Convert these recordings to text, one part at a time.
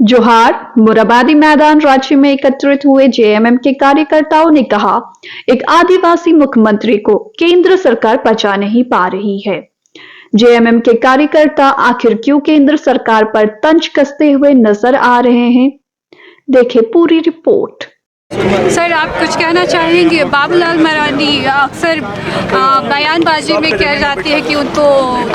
जोहार। मोरहाबादी मैदान राज्य में एकत्रित हुए जेएमएम के कार्यकर्ताओं ने कहा, एक आदिवासी मुख्यमंत्री को केंद्र सरकार बचा नहीं पा रही है। जेएमएम के कार्यकर्ता आखिर क्यों केंद्र सरकार पर तंज कसते हुए नजर आ रहे हैं? देखें पूरी रिपोर्ट। सर, आप कुछ कहना चाहेंगे? बाबूलाल मरांडी अक्सर बयानबाजी में कह जाती है कि उनको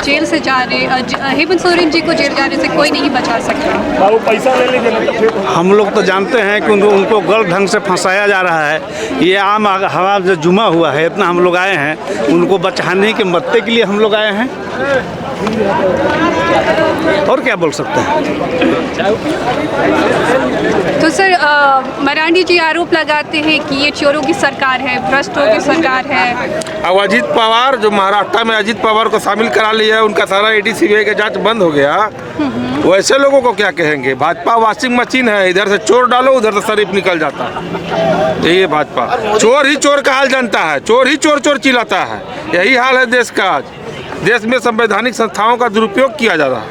जेल से जाने, हेमंत सोरेन जी को जेल जाने से कोई नहीं बचा सकता। पैसा ले लीजिए। हम लोग तो जानते हैं कि उनको गलत ढंग से फंसाया जा रहा है। ये आम हवा जो जुमा हुआ है, इतना हम लोग आए हैं उनको बचाने के मत्ते के लिए हम लोग आए हैं, और क्या बोल सकते हैं। तो सर, मरांडी जी आरोप लगाते हैं कि ये चोरों की सरकार है, भ्रष्टों की सरकार है। अब अजीत पवार जो महाराष्ट्र में अजीत पवार को शामिल करा लिया, उनका सारा ईडी सीबीआई का जांच बंद हो गया, वैसे लोगों को क्या कहेंगे? भाजपा वॉशिंग मशीन है, इधर से चोर डालो उधर से शरीफ निकल जाता है। यही है भाजपा। चोर ही चोर का हाल जानता है, चोर ही चोर चोर चिल्लाता है। यही हाल है देश का। आज देश में संवैधानिक संस्थाओं का दुरुपयोग किया जा रहा है।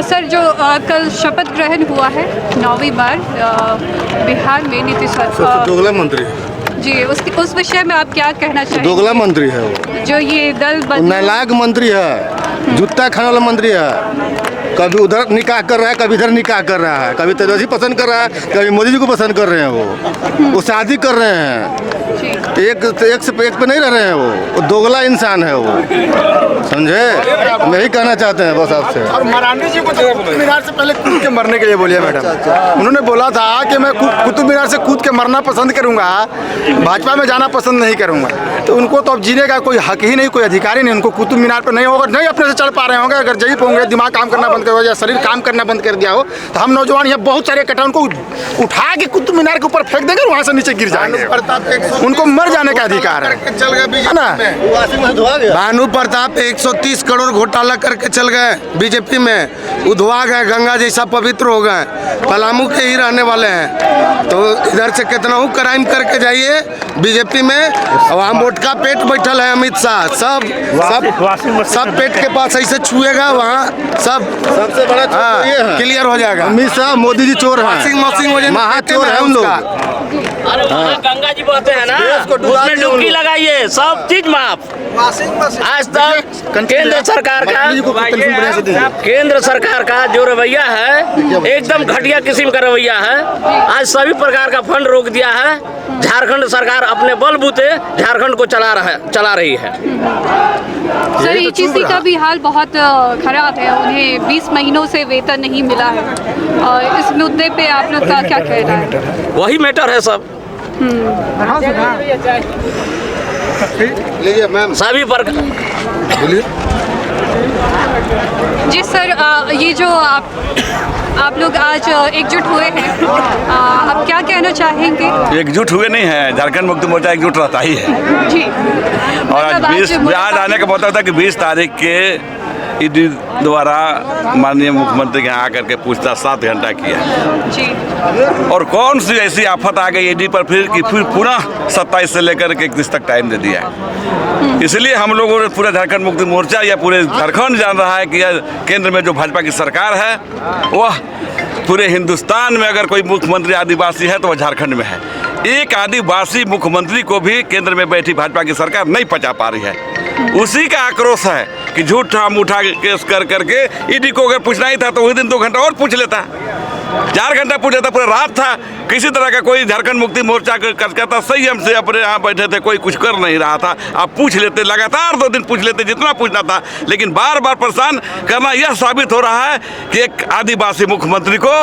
सर, जो कल शपथ ग्रहण हुआ है 9वीं बार बिहार में नीतीश दोगला मंत्री जी, उस विषय में आप क्या कहना चाहेंगे? दोगला मंत्री है वो, जो ये दल नालायक मंत्री है, जूता खाने वाला मंत्री है। कभी उधर निकाह कर रहा है, कभी इधर निकाह कर रहा है, कभी तेजस्वी पसंद कर रहा है, कभी मोदी जी को पसंद कर रहे हैं। वो शादी कर रहे हैं, एक से एक पे नहीं रह रहे हैं। वो दोगला इंसान है वो, समझे? यही कहना चाहते हैं बस आपसे। और मरांडी जी को कुतुब मीनार से पहले कूद के मरने के लिए बोलिए मैडम। उन्होंने बोला था कि मैं कुतुब मीनार से कूद के मरना पसंद करूंगा, भाजपा में जाना पसंद नहीं करूंगा। तो उनको तो अब जीने का कोई हक ही नहीं, कोई अधिकार ही नहीं। उनको कुतुब मीनार पर नहीं होगा, नहीं अपने से चल पा रहे होंगे, अगर जई होंगे, दिमाग काम करना बंद कर या शरीर काम करना बंद कर दिया हो, तो हम नौजवान यहाँ बहुत सारे इकट्ठा उनको उठा के कुतुब मीनार के ऊपर फेंक देंगे, वहाँ से नीचे गिर जाएंगे। उनको मर जाने का अधिकार है ना। भानु प्रताप 130 करोड़ घोटाला करके चल गए बीजेपी में, उधवा गए, गंगा जैसा पवित्र हो गए, पलामू के ही रहने वाले हैं। तो इधर से कितना हूँ क्राइम करके जाइए बीजेपी में, वहाँ मोटका पेट बैठल है अमित शाह, सब पेट के पास ऐसे छुएगा, वहाँ सबसे बड़ा क्लियर हो जाएगा। अमित शाह मोदी जी चोर हैं, महाचोर है उन लोग। गंगा जी बहते हैं ना, उसमें डुबकी लगाइए, सब चीज माफ। आज तक केंद्र सरकार का जो रवैया है एकदम घटिया किस्म का रवैया है। आज सभी प्रकार का फंड रोक दिया है। झारखंड सरकार अपने बलबूते झारखंड को चला रही है। सर, ईटीसी का भी हाल बहुत खराब है, उन्हें 20 महीनों से वेतन नहीं मिला है। इस मुद्दे पे आप लोग का क्या कहना है? वही मैटर है सब। सभी प्रकार। जी सर, ये जो आप लोग आज एकजुट हुए हैं, आप क्या कहना चाहेंगे? एकजुट हुए नहीं है, झारखंड मुक्ति मोर्चा एकजुट रहता ही है जी। और आज आने का पता था कि 20 तारीख के ईडी द्वारा माननीय मुख्यमंत्री के यहाँ आकर के पूछताछ 7 घंटा किया जी। और कौन सी ऐसी आफत आ गई ईडी पर फिर कि फिर पुनः 27 से लेकर के 31 तक टाइम दे दिया है। इसलिए हम लोगों ने पूरा झारखंड मुक्ति मोर्चा या पूरे झारखंड जान रहा है कि केंद्र में जो भाजपा की सरकार है वह पूरे हिंदुस्तान में अगर कोई मुख्यमंत्री आदिवासी है तो वह झारखंड में है। एक आदिवासी मुख्यमंत्री को भी केंद्र में बैठी भाजपा की सरकार नहीं पचा पा रही है। उसी का आक्रोश है कि झूठा मूठा केस कर करके ईडी को अगर पूछना ही था तो वही दिन 2 घंटा और पूछ लेता, 4 घंटा पूछ लेता, पूरा रात था। किसी तरह का कोई झारखंड मुक्ति मोर्चा का संयम से अपने यहाँ बैठे थे, कोई कुछ कर नहीं रहा था। आप पूछ लेते, लगातार 2 दिन पूछ लेते जितना पूछना था, लेकिन बार बार परेशान करना यह साबित हो रहा है कि एक आदिवासी मुख्यमंत्री को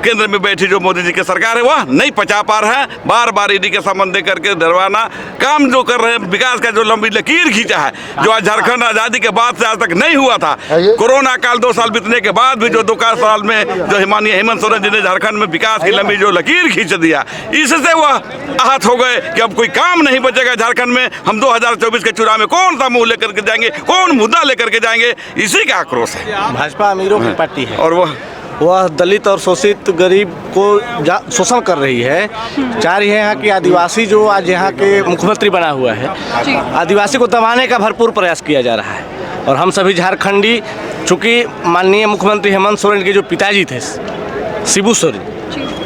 केंद्र में बैठी जो मोदी जी की सरकार है वह नहीं पचा पा रहा है। बार बार ईडी के संबंध दे करके डरवाना काम जो कर रहे हैं, विकास का जो लंबी लकीर खींचा है, जो आज झारखंड आज़ादी के बाद से आज तक नहीं हुआ था। कोरोना काल 2 साल बीतने के बाद भी जो 2 साल में जो माननीय हेमंत सोरेन जी ने झारखंड में विकास की लंबी जो लकीर खींच दिया, इससे वह आहत हो गए कि अब कोई काम नहीं बचेगा झारखंड में। हम 2024 के चुनाव में कौन सा मुंह लेकर के जाएंगे, कौन मुद्दा लेकर के जाएंगे, इसी का आक्रोश है। भाजपा अमीरों की पार्टी है और वह दलित और शोषित गरीब को शोषण कर रही है। चाह रही है यहाँ की आदिवासी जो आज यहाँ के मुख्यमंत्री बना हुआ है, आदिवासी को दबाने का भरपूर प्रयास किया जा रहा है। और हम सभी झारखंडी, चूँकि माननीय मुख्यमंत्री हेमंत सोरेन के जो पिताजी थे शिबू सोरेन,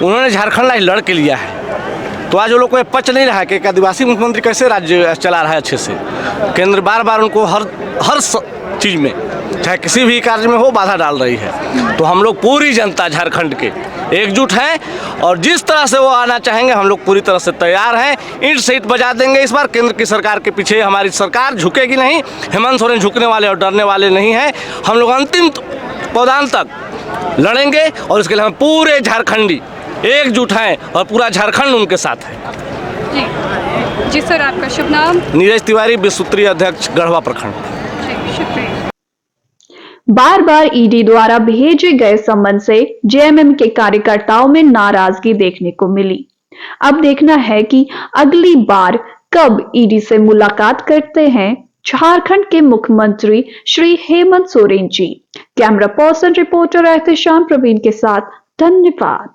उन्होंने झारखंड आज लड़ के लिया है। तो आज वो लोग को ये पच नहीं रहा है कि एक आदिवासी मुख्यमंत्री कैसे राज्य चला रहा है अच्छे से। केंद्र बार बार उनको हर चीज़ में, चाहे किसी भी कार्य में हो, बाधा डाल रही है। तो हम लोग पूरी जनता झारखंड के एकजुट हैं और जिस तरह से वो आना चाहेंगे हम लोग पूरी तरह से तैयार हैं। ईंट से ईंट बजा देंगे इस बार। केंद्र की सरकार के पीछे हमारी सरकार झुकेगी नहीं। हेमंत सोरेन झुकने वाले और डरने वाले नहीं हैं। हम लोग अंतिम पौधान तक लड़ेंगे और इसके लिए हम पूरे झारखंडी एकजुट हैं और पूरा झारखंड उनके साथ है। जी सर, आपका शुभ नाम? नीरज तिवारी, विश्वसूत्रीय अध्यक्ष, गढ़वा प्रखंड। शुक्रिया। बार बार ईडी द्वारा भेजे गए सम्मन से जेएमएम के कार्यकर्ताओं में नाराजगी देखने को मिली। अब देखना है कि अगली बार कब ईडी से मुलाकात करते हैं झारखंड के मुख्यमंत्री Shri Hemant Soren ji. Camera person reporter Ehtesham Praveen के साथ, धन्यवाद।